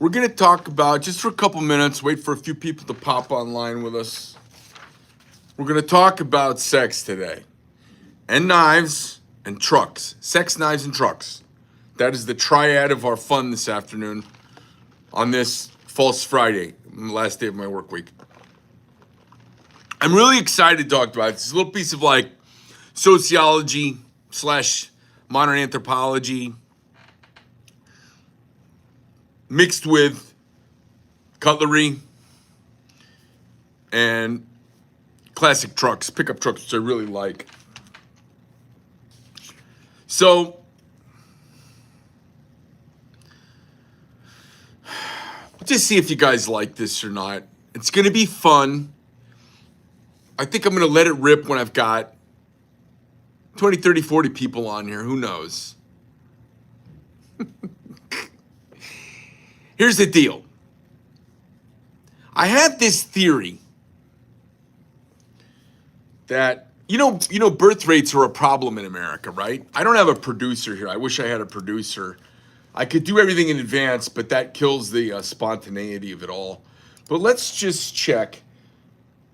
We're going to talk about, just for a couple minutes, wait for a few people to pop online with us. We're going to talk about sex today, and knives and trucks. Sex, knives, and trucks. That is the triad of our fun this afternoon on this False Friday, last day of my work week. I'm really excited to talk about it. It's a little piece of like sociology / modern anthropology mixed with cutlery and classic trucks, pickup trucks, which I really like. So, just see if you guys like this or not. It's going to be fun. I think I'm going to let it rip when I've got 20, 30, 40 people on here. Who knows? Here's the deal. I have this theory that, you know, birth rates are a problem in America, right? I don't have a producer here. I wish I had a producer. I could do everything in advance, but that kills the spontaneity of it all. But let's just check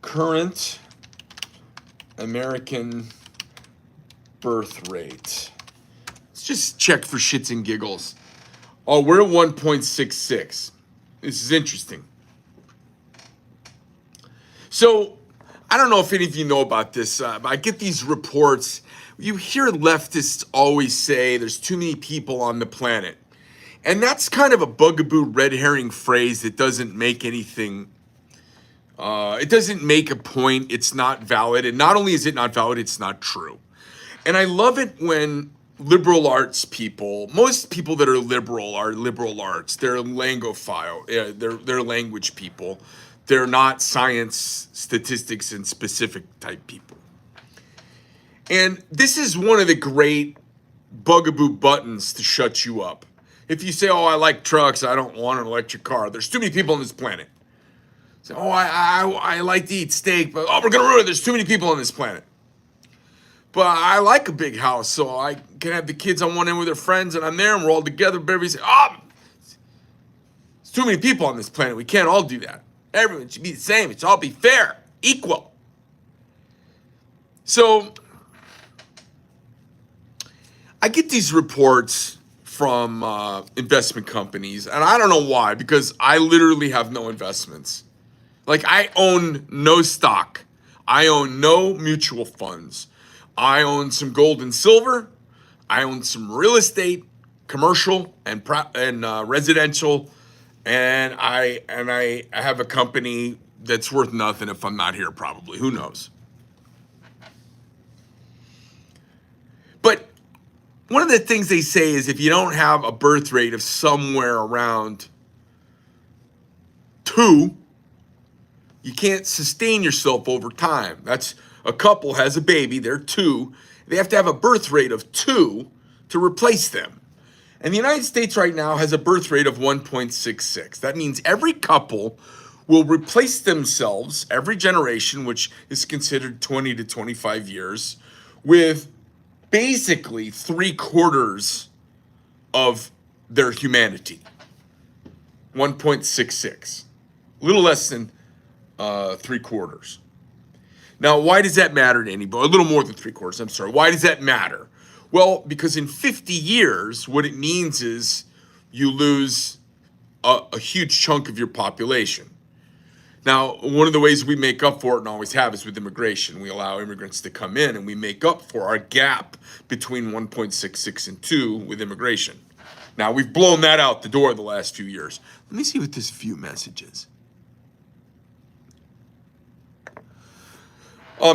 current American birth rate. Let's just check for shits and giggles. Oh, we're at 1.66. This is interesting. So, I don't know if any of you know about this, but I get these reports. You hear leftists always say there's too many people on the planet. And that's kind of a bugaboo red herring phrase that doesn't make anything, it doesn't make a point. It's not valid. And not only is it not valid, it's not true. And I love it when liberal arts people, most people that are liberal arts. They're lingophile, they're language people. They're not science, statistics, and specific type people. And this is one of the great bugaboo buttons to shut you up. If you say, oh, I like trucks, I don't want an electric car. There's too many people on this planet. Say, oh, I like to eat steak, but oh, we're going to ruin it. There's too many people on this planet. But I like a big house, so I can have the kids on one end with their friends, and I'm there, and we're all together. But everybody say, oh, there's too many people on this planet. We can't all do that. Everyone should be the same. It should all be fair, equal. So I get these reports from investment companies, and I don't know why, because I literally have no investments. Like, I own no stock. I own no mutual funds. I own some gold and silver. I own some real estate, commercial and residential, and I have a company that's worth nothing if I'm not here, probably. Who knows? But one of the things they say is if you don't have a birth rate of somewhere around 2, you can't sustain yourself over time. That's a couple has a baby, they're 2. They have to have a birth rate of 2 to replace them. And the United States right now has a birth rate of 1.66. That means every couple will replace themselves every generation, which is considered 20 to 25 years, with basically 3/4 of their humanity. 1.66. A little less than 3/4. Now, why does that matter to anybody? A little more than 3/4, I'm sorry. Why does that matter? Well, because in 50 years, what it means is you lose a huge chunk of your population. Now, one of the ways we make up for it and always have is with immigration. We allow immigrants to come in and we make up for our gap between 1.66 and 2 with immigration. Now, we've blown that out the door the last few years. Let me see what this view message is.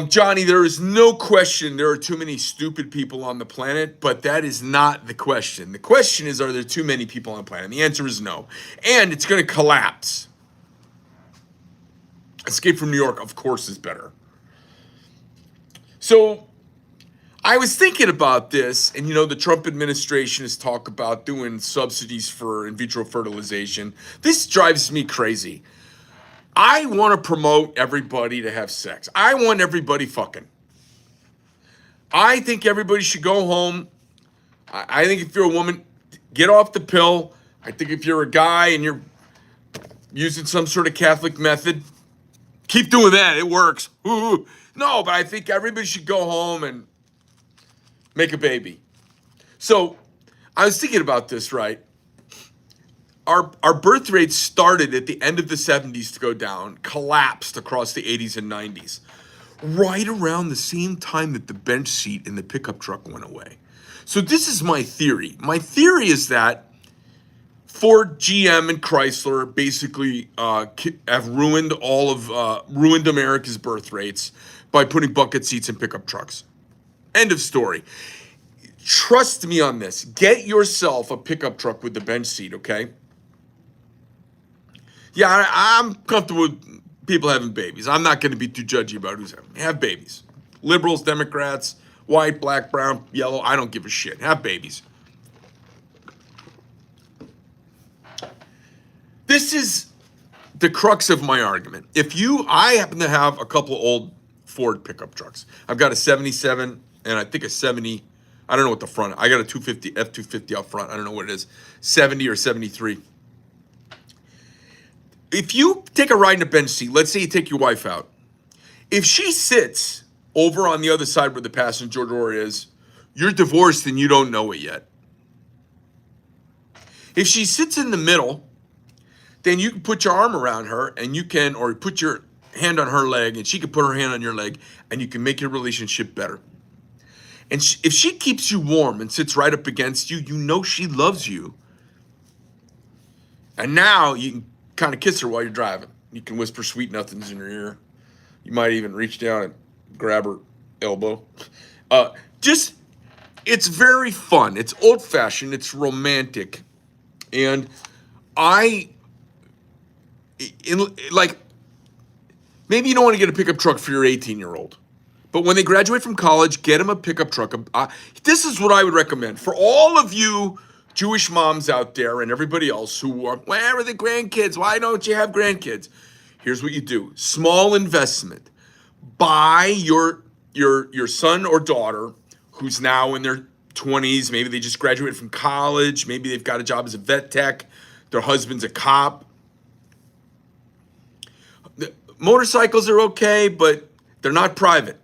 Johnny, there is no question there are too many stupid people on the planet, but that is not the question. The question is, are there too many people on the planet? And the answer is no. And it's going to collapse. Escape from New York, of course, is better. So I was thinking about this, and the Trump administration has talked about doing subsidies for in vitro fertilization. This drives me crazy. I want to promote everybody to have sex. I want everybody fucking. I think everybody should go home. I think if you're a woman, get off the pill. I think if you're a guy and you're using some sort of Catholic method. Keep doing that. It works. Ooh. No, but I think everybody should go home and make a baby. So I was thinking about this, right? Our birth rate started at the end of the 70s to go down, collapsed across the 80s and 90s, right around the same time that the bench seat in the pickup truck went away. So this is my theory. My theory is that Ford, GM, and Chrysler basically have ruined ruined America's birth rates by putting bucket seats in pickup trucks. End of story. Trust me on this. Get yourself a pickup truck with the bench seat, okay? Yeah, I'm comfortable with people having babies. I'm not going to be too judgy about who's having. Have babies. Liberals, Democrats, white, black, brown, yellow, I don't give a shit. Have babies. This is the crux of my argument. I happen to have a couple of old Ford pickup trucks. I've got a 77 and I think a 70. I don't know what the front. I got a 250 F250 out front. I don't know what it is. 70 or 73. If you take a ride in a bench seat, let's say you take your wife out. If she sits over on the other side where the passenger door is, you're divorced and you don't know it yet. If she sits in the middle, then you can put your arm around her and or put your hand on her leg and she can put her hand on your leg and you can make your relationship better. And if she keeps you warm and sits right up against you, you know she loves you. And now you can kind of kiss her while you're driving. You can whisper sweet nothings in her ear. You might even reach down and grab her elbow. It's very fun. It's old-fashioned. It's romantic. And maybe you don't want to get a pickup truck for your 18-year-old. But when they graduate from college, get them a pickup truck. This is what I would recommend. For all of you Jewish moms out there and everybody else who are, where are the grandkids? Why don't you have grandkids? Here's what you do. Small investment. Buy your son or daughter who's now in their 20s. Maybe they just graduated from college. Maybe they've got a job as a vet tech. Their husband's a cop. The motorcycles are okay, but they're not private.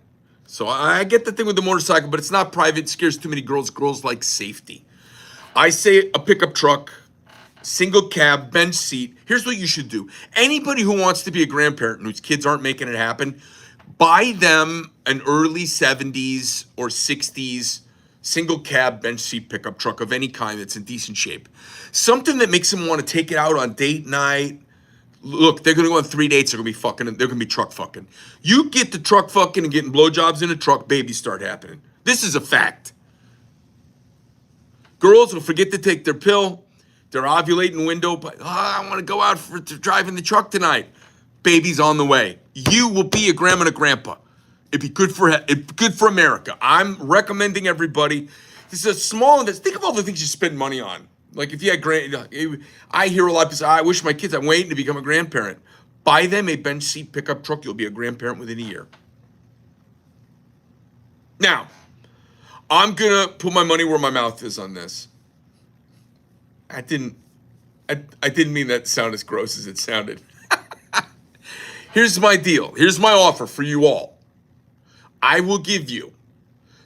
So I get the thing with the motorcycle, but it's not private. It scares too many girls. Girls like safety. I say a pickup truck, single cab, bench seat. Here's what you should do. Anybody who wants to be a grandparent and whose kids aren't making it happen, buy them an early 70s or 60s single cab, bench seat pickup truck of any kind that's in decent shape. Something that makes them want to take it out on date night. Look, they're going to go on 3 dates. They're going to be fucking. They're going to be truck fucking. You get the truck fucking and getting blowjobs in a truck, babies start happening. This is a fact. Girls will forget to take their pill. They're ovulating window, but I want to go out to drive in the truck tonight. Baby's on the way. You will be a grandma and a grandpa. It'd be good for America. I'm recommending everybody. This is a small investment. Think of all the things you spend money on. Like if you had I hear a lot of people say, I wish my kids, I'm waiting to become a grandparent. Buy them a bench seat pickup truck. You'll be a grandparent within a year. Now, I'm going to put my money where my mouth is on this. I didn't mean that to sound as gross as it sounded. Here's my deal. Here's my offer for you all. I will give you.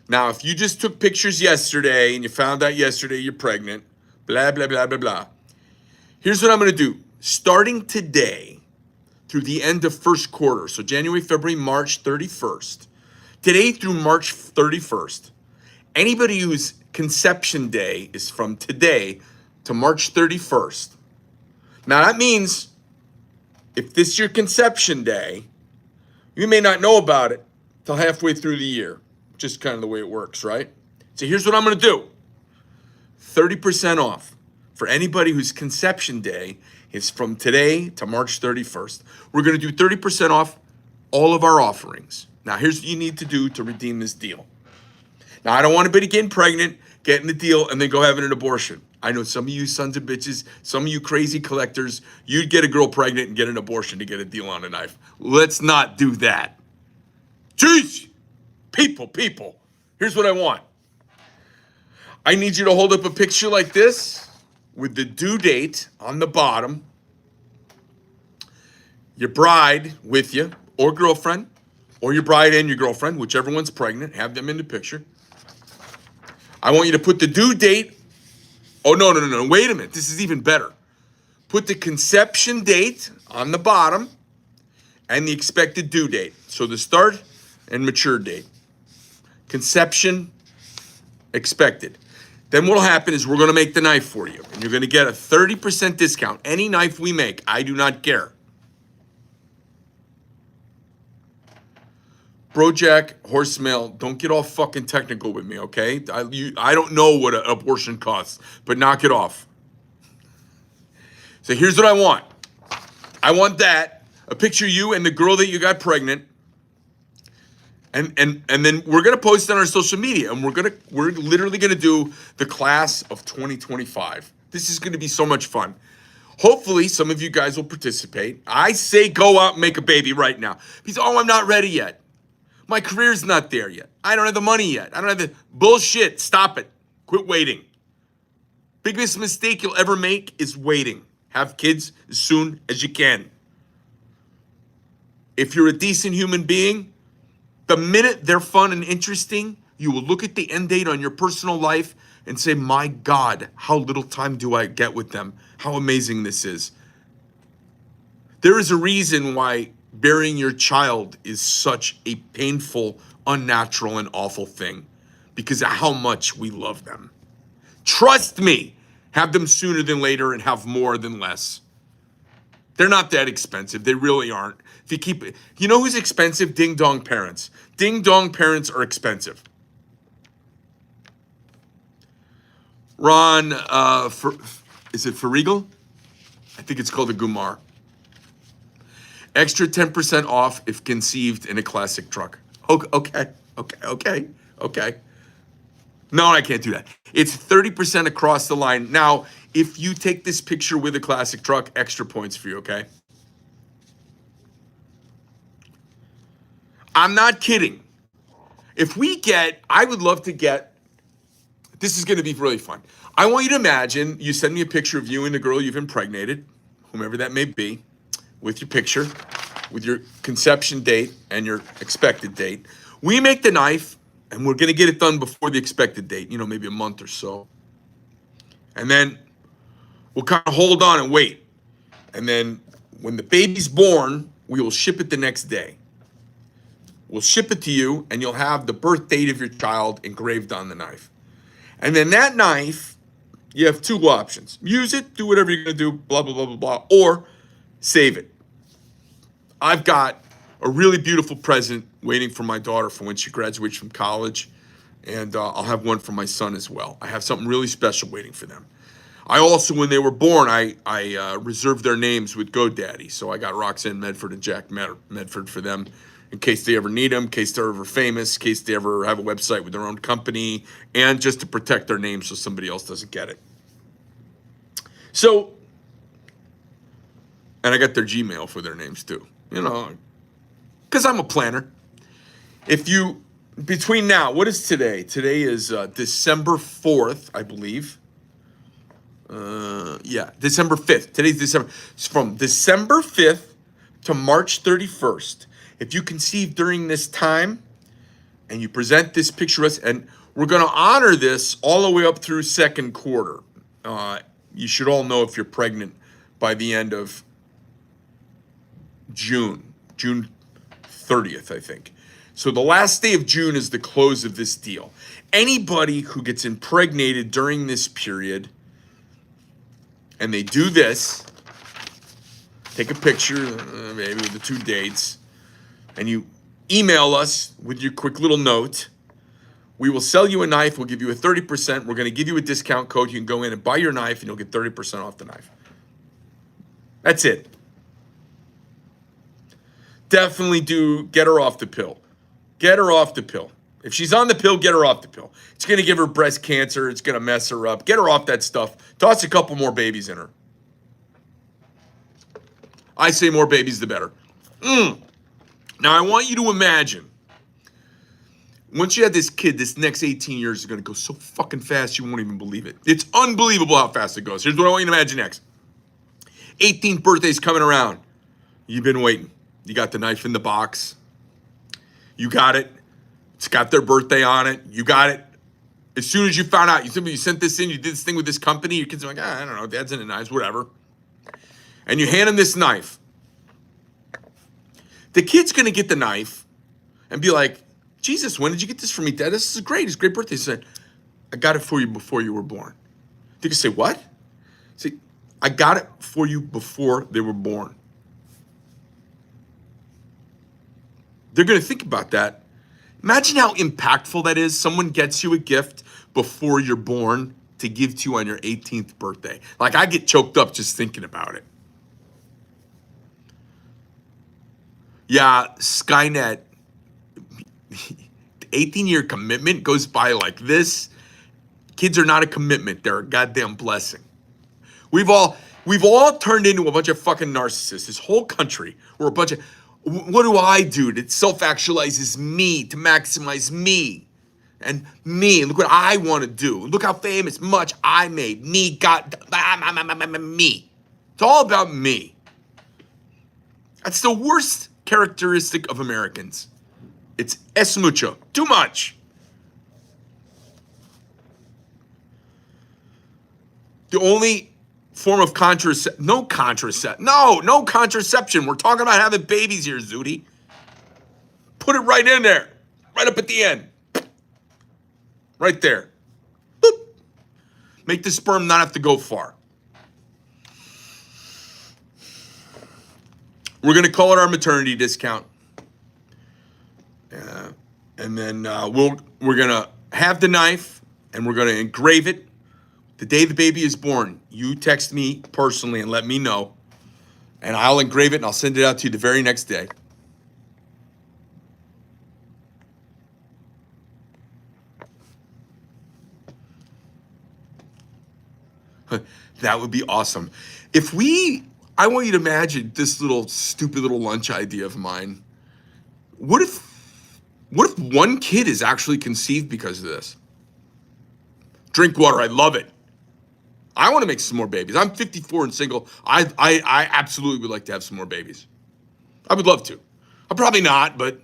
Now, if you just took pictures yesterday and you found out yesterday you're pregnant, blah, blah, blah, blah, blah. Here's what I'm going to do. Starting today through the end of first quarter, so January, February, March 31st, today through March 31st, anybody whose conception day is from today to March 31st. Now, that means if this is your conception day, you may not know about it till halfway through the year. Just kind of the way it works, right? So here's what I'm going to do. 30% off for anybody whose conception day is from today to March 31st. We're going to do 30% off all of our offerings. Now, here's what you need to do to redeem this deal. Now, I don't want anybody getting pregnant, getting the deal, and then go having an abortion. I know some of you sons of bitches, some of you crazy collectors, you'd get a girl pregnant and get an abortion to get a deal on a knife. Let's not do that. Jeez! People, here's what I want. I need you to hold up a picture like this with the due date on the bottom. your bride with you, or girlfriend, or your bride and your girlfriend, whichever one's pregnant, have them in the picture. I want you to put the due date. Oh, no. Wait a minute. This is even better. Put the conception date on the bottom and the expected due date. So the start and mature date. Conception, expected. Then what'll happen is we're going to make the knife for you. And you're going to get a 30% discount. Any knife we make, I do not care. Brojack, horsemail, don't get all fucking technical with me, okay? I don't know what an abortion costs, but knock it off. So here's what I want. I want that, a picture of you and the girl that you got pregnant. And then we're gonna post it on our social media, and we're literally gonna do the class of 2025. This is gonna be so much fun. Hopefully, some of you guys will participate. I say go out and make a baby right now. Because, I'm not ready yet. My career's not there yet. I don't have the money yet. I don't have the bullshit. Stop it. Quit waiting. Biggest mistake you'll ever make is waiting. Have kids as soon as you can. If you're a decent human being, the minute they're fun and interesting, you will look at the end date on your personal life and say, my God, how little time do I get with them? How amazing this is. There is a reason why burying your child is such a painful, unnatural, and awful thing, because of how much we love them. Trust me, have them sooner than later and have more than less. They're not that expensive. They really aren't. If you keep it, you know who's expensive? Ding dong parents. Ding dong parents are expensive. Ron, is it for Regal? I think it's called a Gumar. Extra 10% off if conceived in a classic truck. Okay. No, I can't do that. It's 30% across the line. Now, if you take this picture with a classic truck, extra points for you, okay? I'm not kidding. I would love to get, this is going to be really fun. I want you to imagine you send me a picture of you and the girl you've impregnated, whomever that may be, with your picture, with your conception date and your expected date. We make the knife, and we're going to get it done before the expected date, maybe a month or so. And then we'll kind of hold on and wait. And then when the baby's born, we will ship it the next day. We'll ship it to you, and you'll have the birth date of your child engraved on the knife. And then that knife, you have two options. Use it, do whatever you're going to do, blah, blah, blah, blah, blah, or save it. I've got a really beautiful present waiting for my daughter for when she graduates from college, and I'll have one for my son as well. I have something really special waiting for them. I also, when they were born, I reserved their names with GoDaddy, so I got Roxanne Medford and Jack Medford for them in case they ever need them, in case they're ever famous, in case they ever have a website with their own company, and just to protect their names so somebody else doesn't get it. So, and I got their Gmail for their names too. Because I'm a planner. Between now, what is today? Today is December 4th, I believe. December 5th. Today's December. It's from December 5th to March 31st. If you conceive during this time and you present this picture, and we're going to honor this all the way up through second quarter. You should all know if you're pregnant by the end of June 30th, I think. So the last day of June is the close of this deal. Anybody who gets impregnated during this period and they do this, take a picture, maybe with the two dates, and you email us with your quick little note, we will sell you a knife. We'll give you a 30%. We're going to give you a discount code. You can go in and buy your knife, and you'll get 30% off the knife. That's it. Definitely do get her off the pill. Get her off the pill. If she's on the pill, get her off the pill. It's going to give her breast cancer. It's going to mess her up. Get her off that stuff. Toss a couple more babies in her. I say more babies, the better. Now, I want you to imagine, once you have this kid, this next 18 years is going to go so fucking fast, you won't even believe it. It's unbelievable how fast it goes. Here's what I want you to imagine next. 18th birthday's coming around. You've been waiting. You got the knife in the box. You got it. It's got their birthday on it. You got it. As soon as you found out, you sent this in, you did this thing with this company, your kids are like, I don't know, dad's into knives, whatever. And you hand him this knife. The kid's going to get the knife and be like, Jesus, when did you get this for me, Dad? This is great. It's a great birthday. He said, I got it for you before you were born. They can say, what? Say, I got it for you before they were born. They're going to think about that. Imagine how impactful that is. Someone gets you a gift before you're born to give to you on your 18th birthday. Like, I get choked up just thinking about it. Yeah, Skynet, the 18-year commitment goes by like this. Kids are not a commitment. They're a goddamn blessing. We've all turned into a bunch of fucking narcissists. This whole country, we're a bunch of, what do I do that self-actualizes me, to maximize me? And me, look what I want to do. Look how famous, much I made. Me, God, me. It's all about me. That's the worst characteristic of Americans. It's es mucho, too much. The only form of no contraception. We're talking about having babies here, Zooty. Put it right in there, right up at the end. Right there. Boop. Make the sperm not have to go far. We're going to call it our maternity discount. And then we're going to have the knife and we're going to engrave it. The day the baby is born, you text me personally and let me know. And I'll engrave it and I'll send it out to you the very next day. That would be awesome. I want you to imagine this stupid little lunch idea of mine. What if one kid is actually conceived because of this? Drink water, I love it. I want to make some more babies. I'm 54 and single. I absolutely would like to have some more babies. I would love to. I'm probably not, but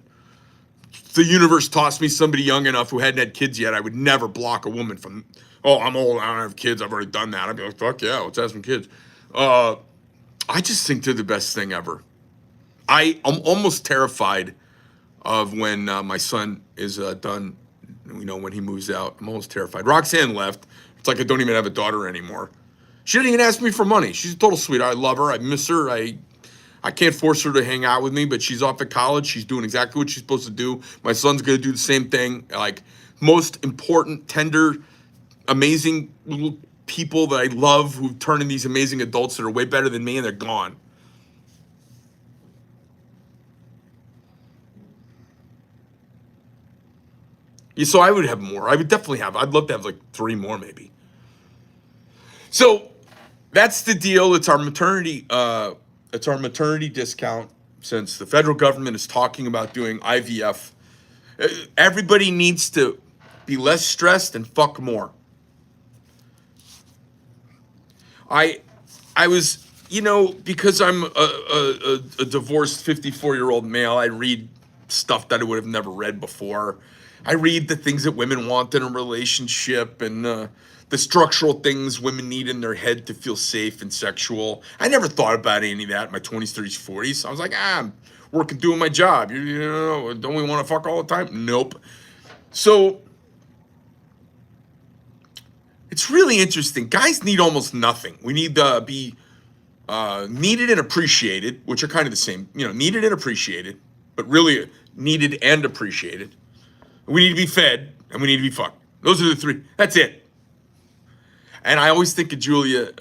if the universe tossed me somebody young enough who hadn't had kids yet, I would never block a woman from, I'm old, I don't have kids, I've already done that. I'd be like, fuck yeah, let's have some kids. I just think they're the best thing ever. I'm almost terrified of when my son is done, when he moves out. I'm almost terrified. Roxanne left. It's like I don't even have a daughter anymore. She didn't even ask me for money. She's a total sweetheart. I love her. I miss her. I can't force her to hang out with me, but she's off at college. She's doing exactly what she's supposed to do. My son's going to do the same thing. Like, most important, tender, amazing little people that I love who've turned into these amazing adults that are way better than me, and they're gone. Yeah, so I would have more. I'd love to have like 3 more maybe. So that's the deal. It's our maternity discount, since the federal government is talking about doing IVF. Everybody needs to be less stressed and fuck more. I was, because I'm a divorced 54-year-old male, I read stuff that I would have never read before. I read the things that women want in a relationship and the structural things women need in their head to feel safe and sexual. I never thought about any of that in my 20s, 30s, 40s. I was like, I'm doing my job. Don't we want to fuck all the time? Nope. So it's really interesting. Guys need almost nothing. We need to be needed and appreciated, which are kind of the same. Needed and appreciated, but really needed and appreciated. We need to be fed, and we need to be fucked. Those are the 3. That's it. And I always think of Julia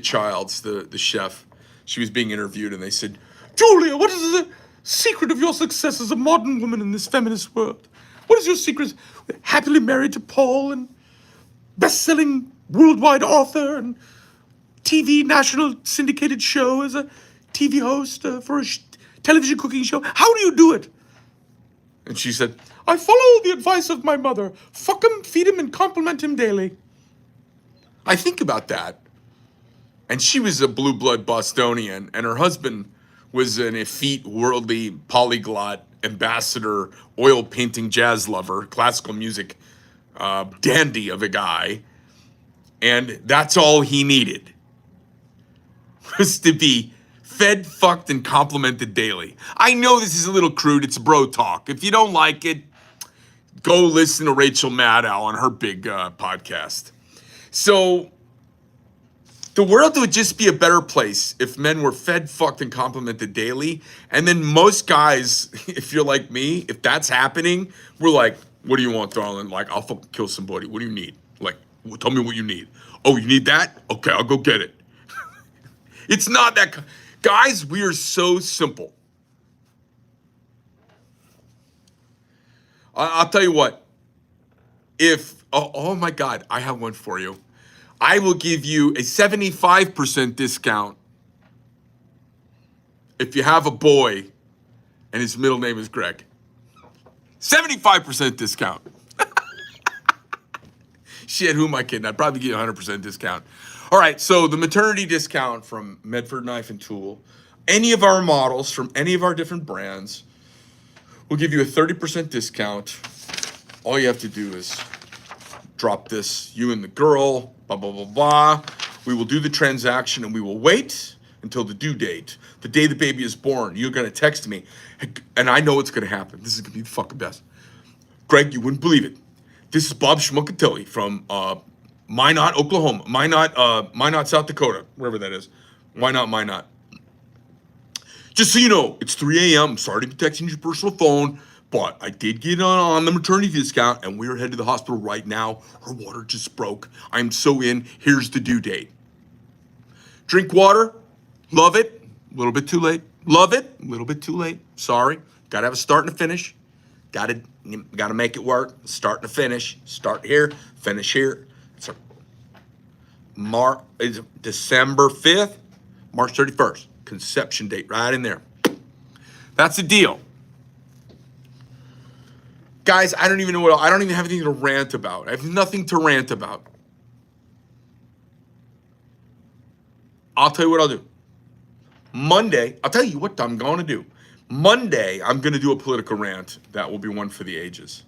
Childs, the chef. She was being interviewed, and they said, Julia, what is the secret of your success as a modern woman in this feminist world? What is your secret? Happily married to Paul, and best-selling worldwide author, and TV national syndicated show as a TV host for a television cooking show. How do you do it? And she said, I follow the advice of my mother. Fuck him, feed him, and compliment him daily. I think about that. And she was a blue blood Bostonian, and her husband was an effete, worldly, polyglot, ambassador, oil painting jazz lover, classical music dandy of a guy. And that's all he needed, was to be fed, fucked, and complimented daily. I know this is a little crude. It's bro talk. If you don't like it, go listen to Rachel Maddow on her big podcast. So the world would just be a better place if men were fed, fucked, and complimented daily. And then most guys, if you're like me, if that's happening, we're like, what do you want, darling? Like, I'll fucking kill somebody. What do you need? Like, tell me what you need. Oh, you need that? Okay, I'll go get it. It's not that. Guys, we are so simple. I'll tell you what. Oh my God, I have one for you. I will give you a 75% discount if you have a boy and his middle name is Greg. 75% discount. Shit, who am I kidding? I'd probably give you a 100% discount. All right, so the maternity discount from Medford Knife and Tool, any of our models from any of our different brands, will give you a 30% discount. All you have to do is drop this, you and the girl, blah, blah, blah, blah. We will do the transaction and we will wait until the due date. The day the baby is born, you're going to text me. And I know what's going to happen. This is going to be the fucking best. Greg, you wouldn't believe it. This is Bob Schmuckatelli from Minot, Oklahoma. Minot, South Dakota, wherever that is. Why not Minot? Just so you know, it's 3 a.m. I'm sorry to be texting your personal phone, but I did get on the maternity discount, and we're headed to the hospital right now. Her water just broke. I'm so in. Here's the due date. Drink water. Love it. A little bit too late. Love it. A little bit too late. Sorry. Got to have a start and a finish. Got to make it work. Start and a finish. Start here. Finish here. It's December 5th, March 31st. Conception date right in there. That's the deal. Guys, I don't even know I don't even have anything to rant about. I have nothing to rant about. I'll tell you what I'll do. Monday, I'll tell you what I'm going to do. Monday, I'm going to do a political rant. That will be one for the ages.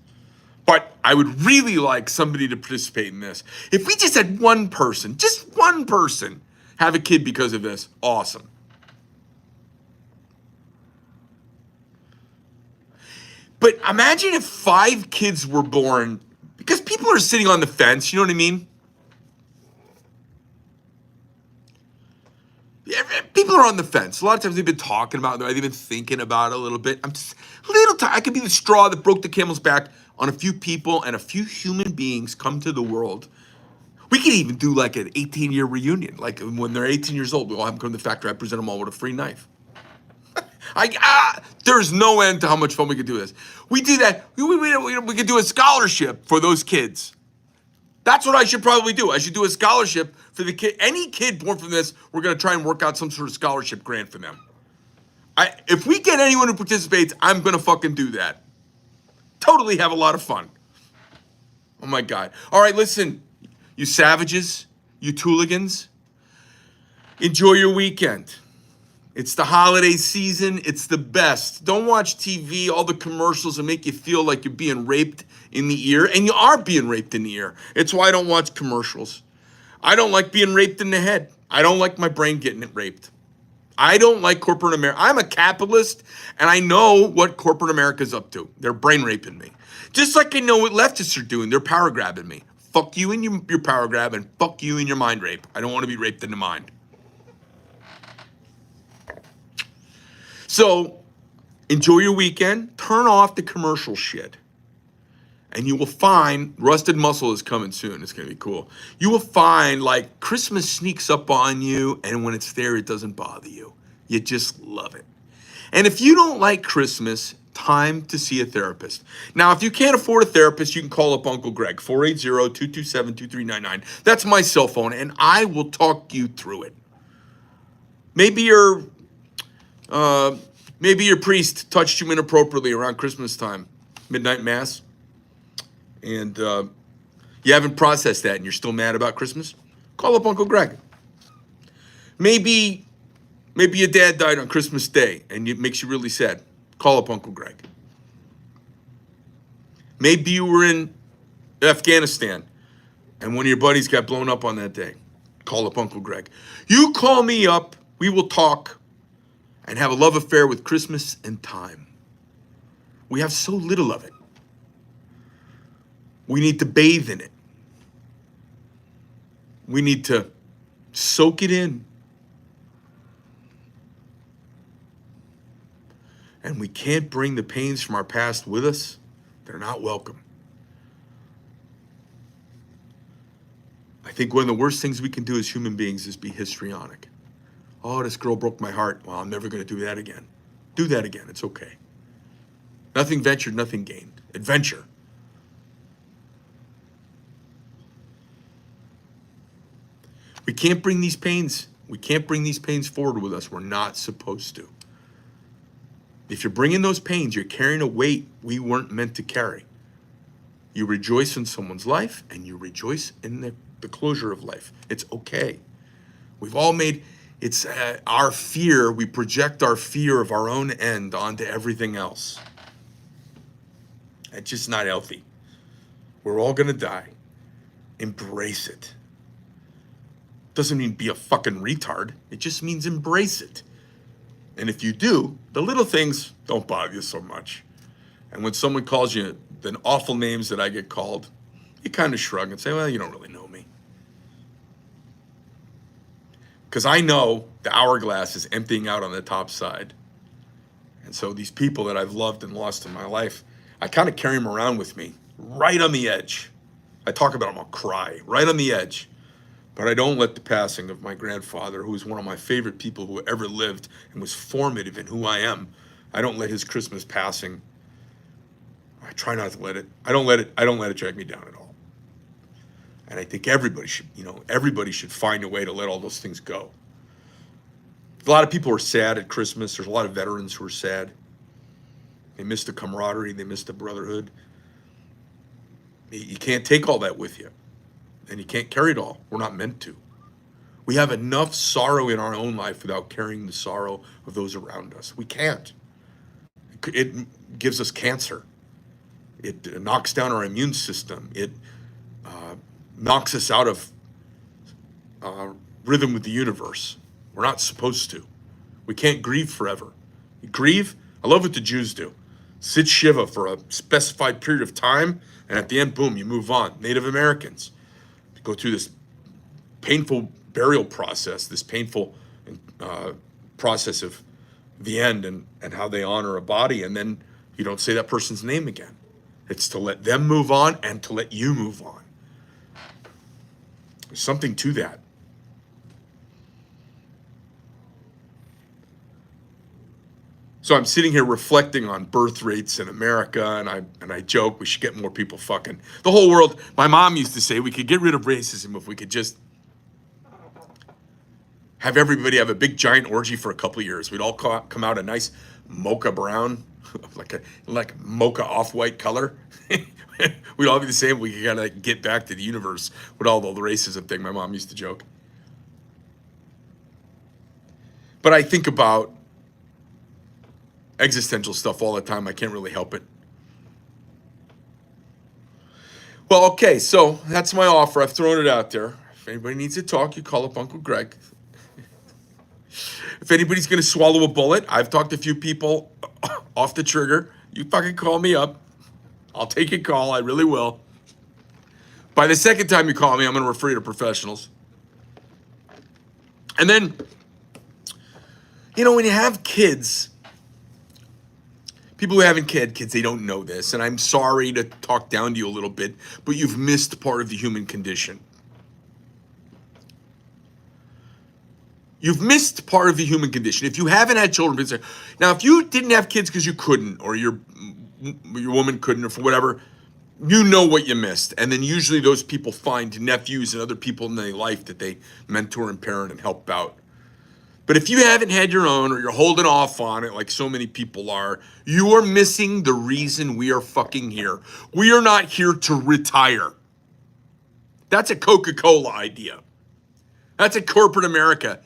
But I would really like somebody to participate in this. If we just had one person, just one person, have a kid because of this, awesome. But imagine if 5 kids were born, because people are sitting on the fence, you know what I mean? People are on the fence. A lot of times they've been talking about it, they've been thinking about it a little bit. I'm just a little tired. I could be the straw that broke the camel's back on a few people and a few human beings come to the world. We could even do like an 18-year reunion. Like when they're 18 years old, we all have them come to the factory. I present them all with a free knife. There's no end to how much fun we could do this. We do that. We could do a scholarship for those kids. That's what I should probably do. I should do a scholarship for the kid. Any kid born from this, we're going to try and work out some sort of scholarship grant for them. If we get anyone who participates, I'm going to fucking do that. Totally have a lot of fun. Oh my God. All right, listen, you savages, you tooligans, enjoy your weekend. It's the holiday season. It's the best. Don't watch TV, all the commercials that make you feel like you're being raped in the ear. And you are being raped in the ear. It's why I don't watch commercials. I don't like being raped in the head. I don't like my brain getting it raped. I don't like corporate America. I'm a capitalist, and I know what corporate America's up to. They're brain raping me. Just like I know what leftists are doing. They're power grabbing me. Fuck you and your power grab, and fuck you and your mind rape. I don't want to be raped in the mind. So, enjoy your weekend. Turn off the commercial shit. And you will find, Rusted Muscle is coming soon. It's going to be cool. You will find, like, Christmas sneaks up on you, and when it's there, it doesn't bother you. You just love it. And if you don't like Christmas, time to see a therapist. Now, if you can't afford a therapist, you can call up Uncle Greg, 480-227-2399. That's my cell phone, and I will talk you through it. Maybe your priest touched you inappropriately around Christmas time, midnight mass, and you haven't processed that and you're still mad about Christmas. Call up Uncle Greg. Maybe Maybe your dad died on Christmas Day and it makes you really sad. Call up Uncle Greg. Maybe you were in Afghanistan and one of your buddies got blown up on that day. Call up Uncle Greg. You call me up, we will talk and have a love affair with Christmas and time. We have so little of it. We need to bathe in it. We need to soak it in. And we can't bring the pains from our past with us. They're not welcome. I think one of the worst things we can do as human beings is be histrionic. Oh, this girl broke my heart. Well, I'm never going to do that again. Do that again. It's okay. Nothing ventured, nothing gained. Adventure. We can't bring these pains. We can't bring these pains forward with us. We're not supposed to. If you're bringing those pains, you're carrying a weight we weren't meant to carry. You rejoice in someone's life and you rejoice in the closure of life. It's okay. We've all made, it's our fear, we project our fear of our own end onto everything else. It's just not healthy. We're all gonna die. Embrace it. Doesn't mean be a fucking retard. It just means embrace it. And if you do, the little things don't bother you so much. And when someone calls you the awful names that I get called, you kind of shrug and say, well, you don't really know me. Because I know the hourglass is emptying out on the top side. And so these people that I've loved and lost in my life, I kind of carry them around with me, right on the edge. I talk about them, I'll cry, right on the edge. But I don't let the passing of my grandfather, who was one of my favorite people who ever lived and was formative in who I am, I don't let his Christmas passing, I try not to let it, I don't let it drag me down at all. And I think everybody should find a way to let all those things go. A lot of people are sad at Christmas. There's a lot of veterans who are sad. They miss the camaraderie, they miss the brotherhood. You can't take all that with you. And you can't carry it all. We're not meant to. We have enough sorrow in our own life without carrying the sorrow of those around us. We can't. It gives us cancer. It knocks down our immune system. It knocks us out of rhythm with the universe. We're not supposed to. We can't grieve forever. You grieve, I love what the Jews do. Sit Shiva for a specified period of time, and at the end, boom, you move on. Native Americans go through this painful burial process, this painful process of the end and how they honor a body, and then you don't say that person's name again. It's to let them move on and to let you move on. There's something to that. So I'm sitting here reflecting on birth rates in America, and I joke we should get more people fucking. The whole world, my mom used to say we could get rid of racism if we could just have everybody have a big giant orgy for a couple of years. We'd all come out a nice mocha brown, like mocha off-white color. We'd all be the same. We could kind of get back to the universe with all the racism thing my mom used to joke. But I think about existential stuff all the time. I can't really help it. Well, okay, so that's my offer. I've thrown it out there. If anybody needs to talk, you call up Uncle Greg. If anybody's going to swallow a bullet, I've talked to a few people off the trigger. You fucking call me up. I'll take your call. I really will. By the second time you call me, I'm going to refer you to professionals. And then, when you have kids, people who haven't had kids, they don't know this, and I'm sorry to talk down to you a little bit, but you've missed part of the human condition. You've missed part of the human condition. If you haven't had children, now if you didn't have kids because you couldn't, or your woman couldn't, or for whatever, you know what you missed. And then usually those people find nephews and other people in their life that they mentor and parent and help out. But if you haven't had your own, or you're holding off on it like so many people are, you are missing the reason we are fucking here. We are not here to retire. That's a Coca-Cola idea. That's a corporate America.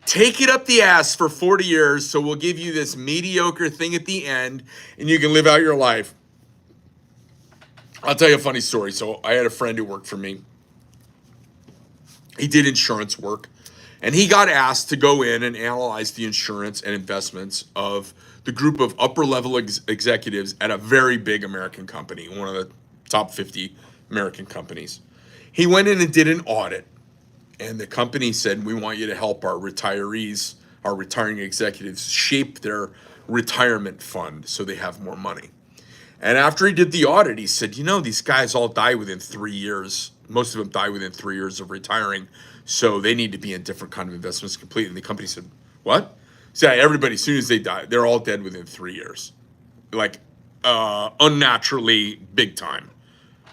take it up the ass for 40 years, so we'll give you this mediocre thing at the end, and you can live out your life. I'll tell you a funny story. So I had a friend who worked for me. He did insurance work, and he got asked to go in and analyze the insurance and investments of the group of upper-level executives at a very big American company, one of the top 50 American companies. He went in and did an audit, and the company said, we want you to help our retirees, our retiring executives, shape their retirement fund so they have more money. And after he did the audit, he said, these guys all die within 3 years. Most of them die within 3 years of retiring. So they need to be in different kind of investments completely. And the company said, what? So yeah, everybody, as soon as they die, they're all dead within 3 years. Like, unnaturally big time.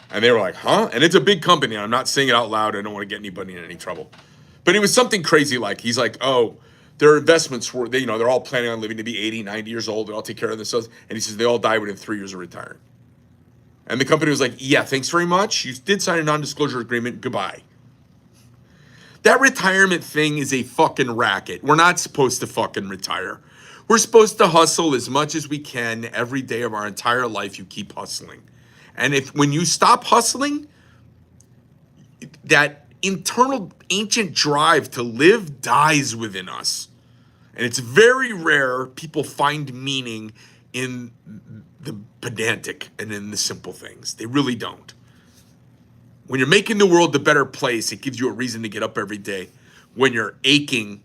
And they were like, huh? And it's a big company. I'm not saying it out loud. I don't want to get anybody in any trouble. But it was something crazy like, he's like, oh, their investments were, they're all planning on living to be 80, 90 years old. They all take care of themselves. And he says they all die within 3 years of retiring. And the company was like, yeah, thanks very much. You did sign a non-disclosure agreement. Goodbye. That retirement thing is a fucking racket. We're not supposed to fucking retire. We're supposed to hustle as much as we can every day of our entire life. You keep hustling. And when you stop hustling, that internal ancient drive to live dies within us. And it's very rare people find meaning in the pedantic and in the simple things. They really don't. When you're making the world a better place, it gives you a reason to get up every day. When you're aching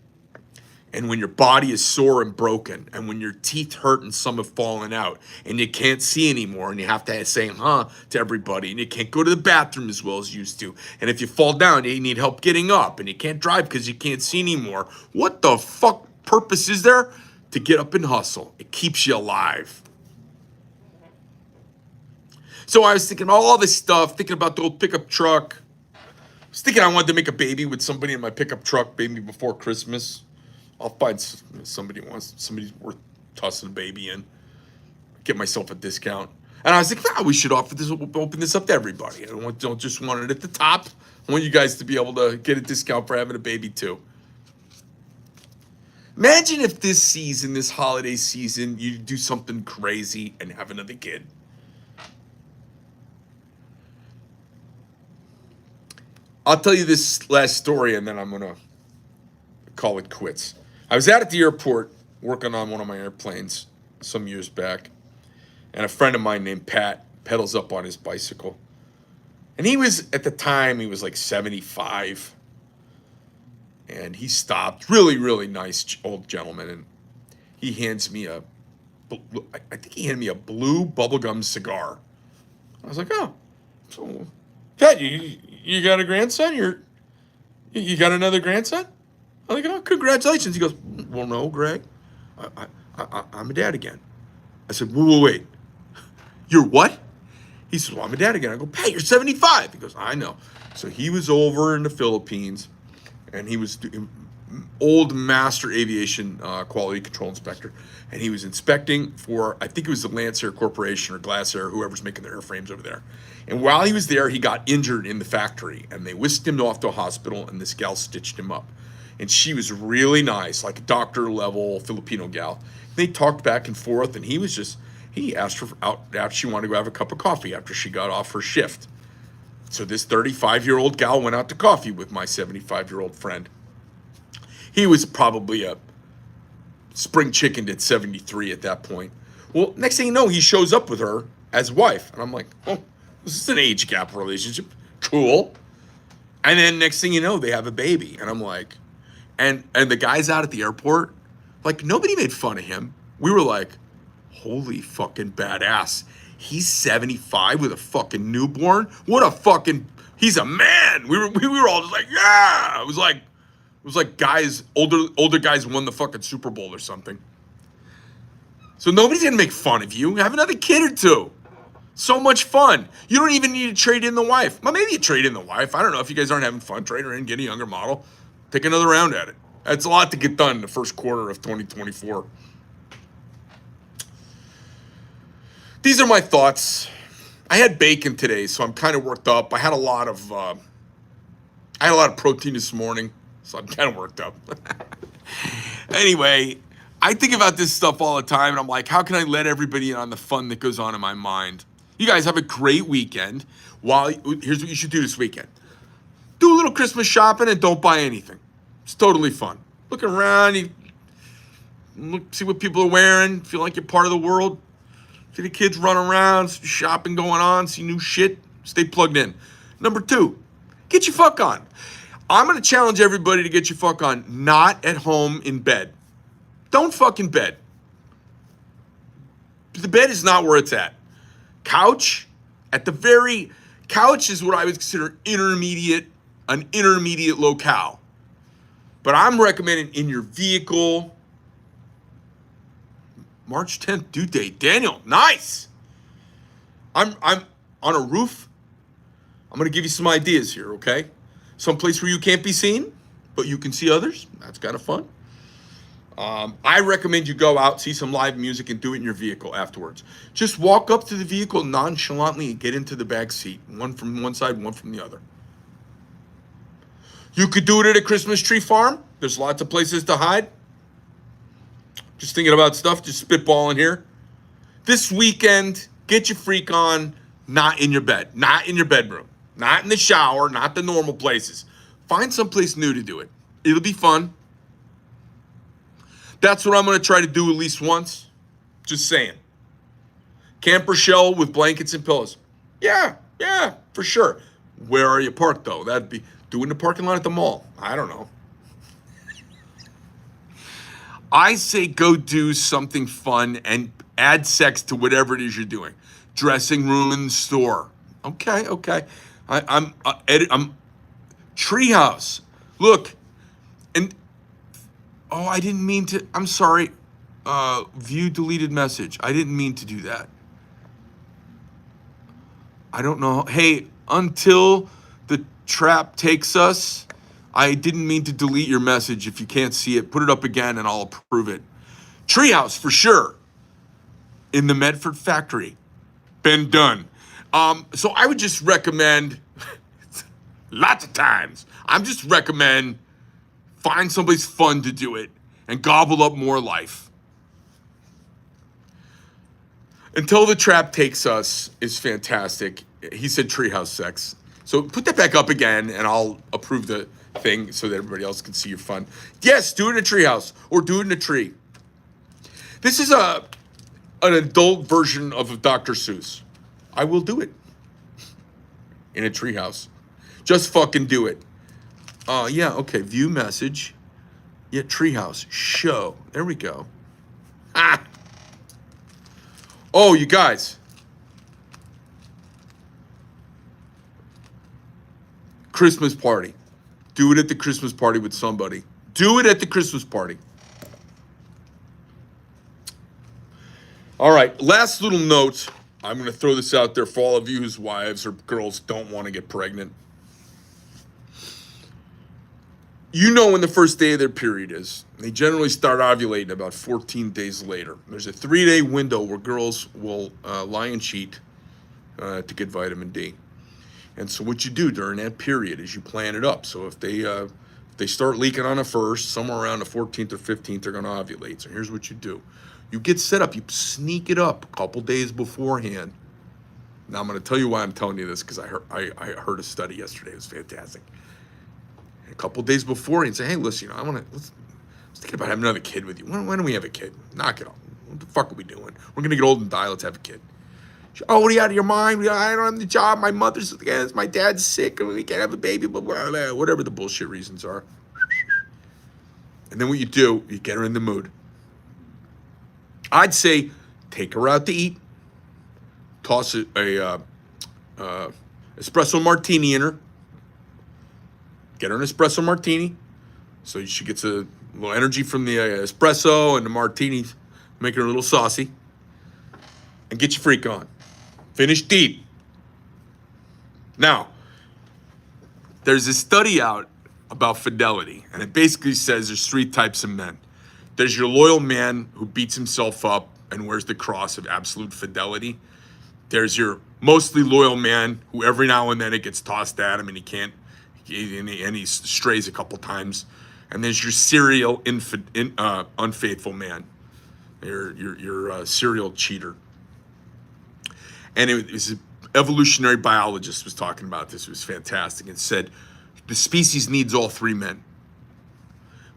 and when your body is sore and broken and when your teeth hurt and some have fallen out and you can't see anymore and you have to say to everybody and you can't go to the bathroom as well as you used to. And if you fall down, you need help getting up and you can't drive because you can't see anymore. What the fuck purpose is there? To get up and hustle. It keeps you alive. So I was thinking about all this stuff, thinking about the old pickup truck. I was thinking I wanted to make a baby with somebody in my pickup truck, maybe before Christmas. I'll find somebody's worth tossing a baby in. Get myself a discount. And I was like, we should open this up to everybody. I don't just want it at the top. I want you guys to be able to get a discount for having a baby too. Imagine if this holiday season, you do something crazy and have another kid. I'll tell you this last story and then I'm going to call it quits. I was out at the airport working on one of my airplanes some years back, and a friend of mine named Pat pedals up on his bicycle. And at the time, he was like 75. And he stopped, really, really nice old gentleman, and he hands me I think he handed me a blue bubblegum cigar. I was like, oh, so, Pat, you got a grandson? You got another grandson? I'm like, oh, congratulations. He goes, well, no, Greg, I'm a dad again. I said, wait, you're what? He says, well, I'm a dad again. I go, Pat, you're 75. He goes, I know. So he was over in the Philippines, and he was old master aviation quality control inspector, and he was inspecting for, I think it was the Lancer Corporation or Glass Air, whoever's making the airframes over there. And while he was there, he got injured in the factory, and they whisked him off to a hospital, and this gal stitched him up. And she was really nice, like a doctor-level Filipino gal. They talked back and forth, and he asked her out after she wanted to go have a cup of coffee after she got off her shift. So this 35-year-old gal went out to coffee with my 75-year-old friend. He was probably a spring chicken at 73 at that point. Well, next thing you know, he shows up with her as wife. And I'm like, oh, this is an age gap relationship. Cool. And then next thing you know, they have a baby. And I'm like, and the guys out at the airport, like, nobody made fun of him. We were like, holy fucking badass. He's 75 with a fucking newborn. What a fucking, he's a man. We were all just like, yeah. It was like guys, older guys won the fucking Super Bowl or something. So nobody's gonna make fun of you. Have another kid or two. So much fun. You don't even need to trade in the wife. Well, maybe you trade in the wife. I don't know. If you guys aren't having fun, trade her in, get a younger model. Take another round at it. That's a lot to get done in the first quarter of 2024. These are my thoughts. I had bacon today, so I'm kind of worked up. I had a lot of protein this morning, so I'm kind of worked up. Anyway, I think about this stuff all the time, and I'm like, how can I let everybody in on the fun that goes on in my mind? You guys have a great weekend. Here's what you should do this weekend. Do a little Christmas shopping and don't buy anything. It's totally fun. Look around, you look, see what people are wearing, feel like you're part of the world. See the kids run around, see shopping going on, see new shit. Stay plugged in. Number 2, get your fuck on. I'm going to challenge everybody to get your fuck on, not at home in bed. Don't fuck in bed. The bed is not where it's at. Couch, couch is what I would consider an intermediate locale. But I'm recommending in your vehicle. March 10th due date. Daniel, nice. I'm on a roof. I'm going to give you some ideas here, okay? Someplace where you can't be seen, but you can see others. That's kind of fun. I recommend you go out, see some live music, and do it in your vehicle afterwards. Just walk up to the vehicle nonchalantly and get into the back seat. One from one side, one from the other. You could do it at a Christmas tree farm. There's lots of places to hide. Just thinking about stuff, just spitballing here. This weekend, get your freak on, not in your bed, not in your bedroom, not in the shower, not the normal places. Find someplace new to do it. It'll be fun. That's what I'm going to try to do at least once. Just saying. Camper shell with blankets and pillows. Yeah, for sure. Where are you parked, though? That'd be do it in the parking lot at the mall. I don't know. I say go do something fun and add sex to whatever it is you're doing. Dressing room in the store. Okay. I'm Treehouse. Look, and I didn't mean to. I'm sorry. View deleted message. I didn't mean to do that. I don't know. Hey, until the trap takes us, I didn't mean to delete your message. If you can't see it, put it up again and I'll approve it. Treehouse for sure. In the Medford factory. Been done. So I would just recommend, lots of times, I'm just recommend find someplace fun to do it and gobble up more life. Until the trap takes us is fantastic. He said treehouse sex. So put that back up again and I'll approve the thing so that everybody else can see your fun. Yes, do it in a treehouse or do it in a tree. This is an adult version of Dr. Seuss. I will do it in a treehouse. Just fucking do it. Yeah, okay. View message. Yeah, treehouse. Show. There we go. Ah. Oh, you guys. Christmas party. Do it at the Christmas party with somebody. Do it at the Christmas party. All right, last little note. I'm going to throw this out there for all of you whose wives or girls don't want to get pregnant. You know when the first day of their period is. They generally start ovulating about 14 days later. There's a 3-day window where girls will lie and cheat to get vitamin D. And so what you do during that period is you plan it up. So if they start leaking on the 1st, somewhere around the 14th or 15th, they're going to ovulate. So here's what you do. You get set up. You sneak it up a couple days beforehand. Now I'm going to tell you why I'm telling you this, because I heard a study yesterday. It was fantastic. A couple days before, and say, hey, listen, let's think about having another kid with you. When do we have a kid? Knock it off. What the fuck are we doing? We're going to get old and die. Let's have a kid. Oh, what are you out of your mind? I don't have the job. My mother's against. My dad's sick. And we can't have a baby. But whatever the bullshit reasons are. And then what you do, you get her in the mood. I'd say take her out to eat. Toss a espresso martini in her. Get her an espresso martini. So she gets a little energy from the espresso and the martini, make her a little saucy. And get your freak on. Finish deep. Now, there's a study out about fidelity, and it basically says there's 3 types of men. There's your loyal man who beats himself up and wears the cross of absolute fidelity. There's your mostly loyal man who every now and then it gets tossed at him and he can't, and he strays a couple times. And there's your serial unfaithful man, your serial cheater. And it was an evolutionary biologist was talking about this. It was fantastic. It said the species needs all three men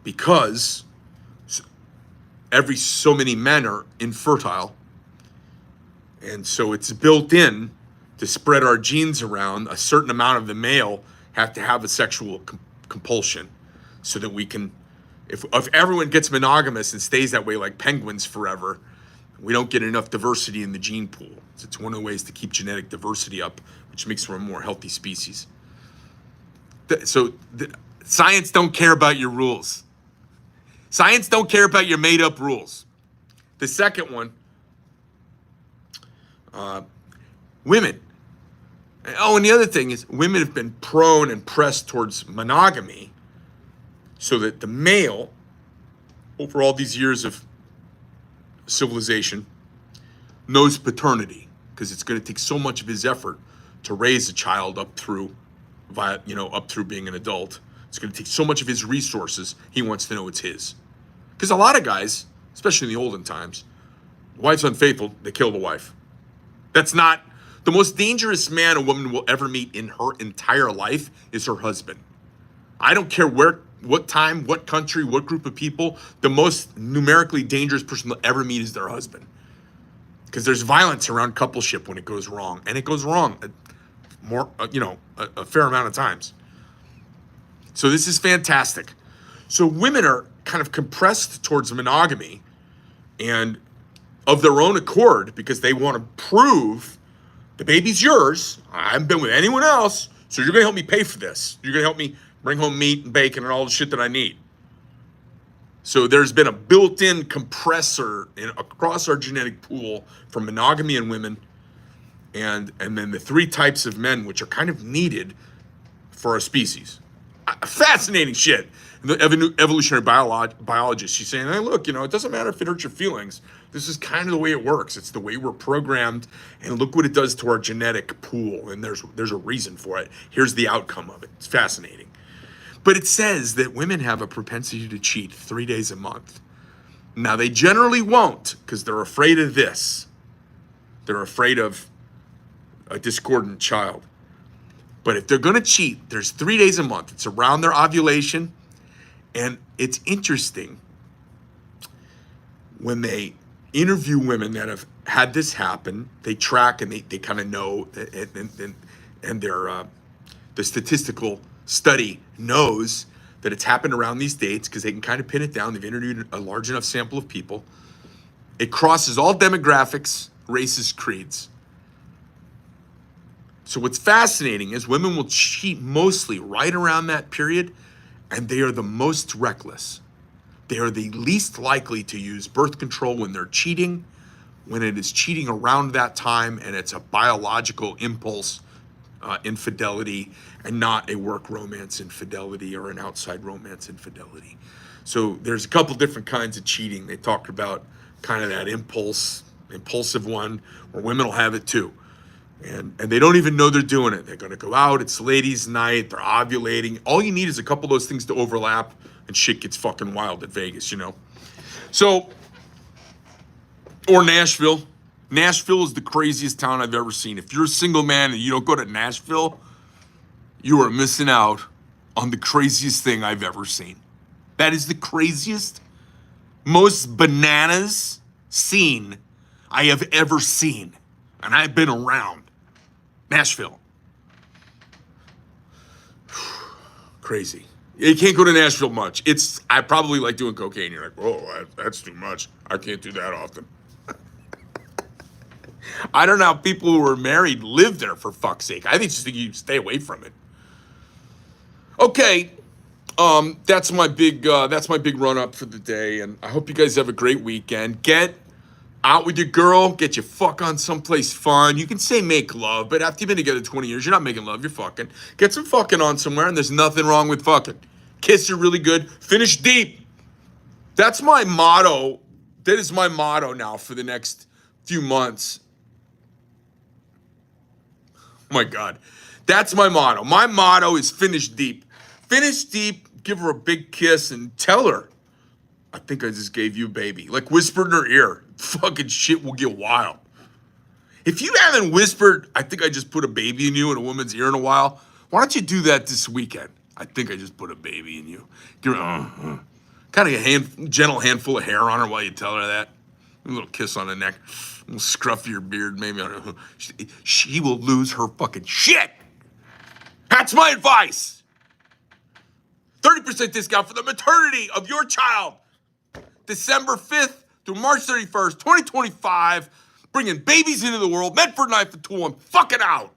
because every so many men are infertile. And so it's built in to spread our genes around. A certain amount of the male have to have a sexual compulsion so that we can, if everyone gets monogamous and stays that way like penguins forever, we don't get enough diversity in the gene pool. So it's one of the ways to keep genetic diversity up, which makes for a more healthy species. Science don't care about your rules. Science don't care about your made up rules. The second one, women. Oh, and the other thing is women have been prone and pressed towards monogamy so that the male, over all these years of civilization, knows paternity because it's going to take so much of his effort to raise a child up through being an adult. It's going to take so much of his resources. He wants to know it's his. Because a lot of guys, especially in the olden times, wife's unfaithful, they kill the wife. That's not the most dangerous man a woman will ever meet in her entire life is her husband. I don't care where, what time, what country, what group of people, the most numerically dangerous person they'll ever meet is their husband. Because there's violence around coupleship when it goes wrong. And it goes wrong a fair amount of times. So this is fantastic. So women are kind of compressed towards monogamy and of their own accord because they want to prove the baby's yours. I haven't been with anyone else, so you're going to help me pay for this. You're going to help me bring home meat and bacon and all the shit that I need. So there's been a built-in compressor across our genetic pool for monogamy in women, and then the three types of men which are kind of needed for our species. Fascinating shit. The evolutionary biologist, she's saying, hey, look, it doesn't matter if it hurts your feelings. This is kind of the way it works. It's the way we're programmed, and look what it does to our genetic pool, and there's a reason for it. Here's the outcome of it. It's fascinating. But it says that women have a propensity to cheat 3 days a month. Now, they generally won't because they're afraid of this. They're afraid of a discordant child. But if they're going to cheat, there's 3 days a month. It's around their ovulation. And it's interesting when they interview women that have had this happen, they track and they kind of know, and the statistical study knows that it's happened around these dates because they can kind of pin it down. They've interviewed a large enough sample of people. It crosses all demographics, races, creeds. So what's fascinating is women will cheat mostly right around that period, and they are the most reckless. They are the least likely to use birth control when they're cheating, when it is cheating around that time and it's a biological impulse infidelity and not a work romance infidelity or an outside romance infidelity. So there's a couple different kinds of cheating. They talked about kind of that impulsive one where women will have it too. And they don't even know they're doing it. They're going to go out. It's ladies' night. They're ovulating. All you need is a couple of those things to overlap, and shit gets fucking wild at Vegas, So, or Nashville. Nashville is the craziest town I've ever seen. If you're a single man and you don't go to Nashville, you are missing out on the craziest thing I've ever seen. That is the craziest, most bananas scene I have ever seen. And I've been around. Nashville. Crazy. You can't go to Nashville much. I probably like doing cocaine. You're like, whoa, that's too much. I can't do that often. I don't know how people who are married live there, for fuck's sake. I think you stay away from it. Okay. That's my big run up for the day. And I hope you guys have a great weekend. Get out with your girl, get your fuck on someplace fun. You can say make love, but after you've been together 20 years, you're not making love, you're fucking. Get some fucking on somewhere, and there's nothing wrong with fucking. Kiss her really good, finish deep. That's my motto. That is my motto now for the next few months. Oh my God. That's my motto. My motto is finish deep. Finish deep, give her a big kiss and tell her, I think I just gave you a baby. Like whisper in her ear. Fucking shit will get wild. If you haven't whispered, I think I just put a baby in you in a woman's ear in a while, why don't you do that this weekend? I think I just put a baby in you. Give her, kind of a gentle handful of hair on her while you tell her that. A little kiss on the neck. A little scruff of your beard, maybe. On her. She will lose her fucking shit. That's my advice. 30% discount for the maternity of your child. December 5th through March 31st, 2025. Bringing babies into the world. Medford Knife the Tool. I'm fucking out.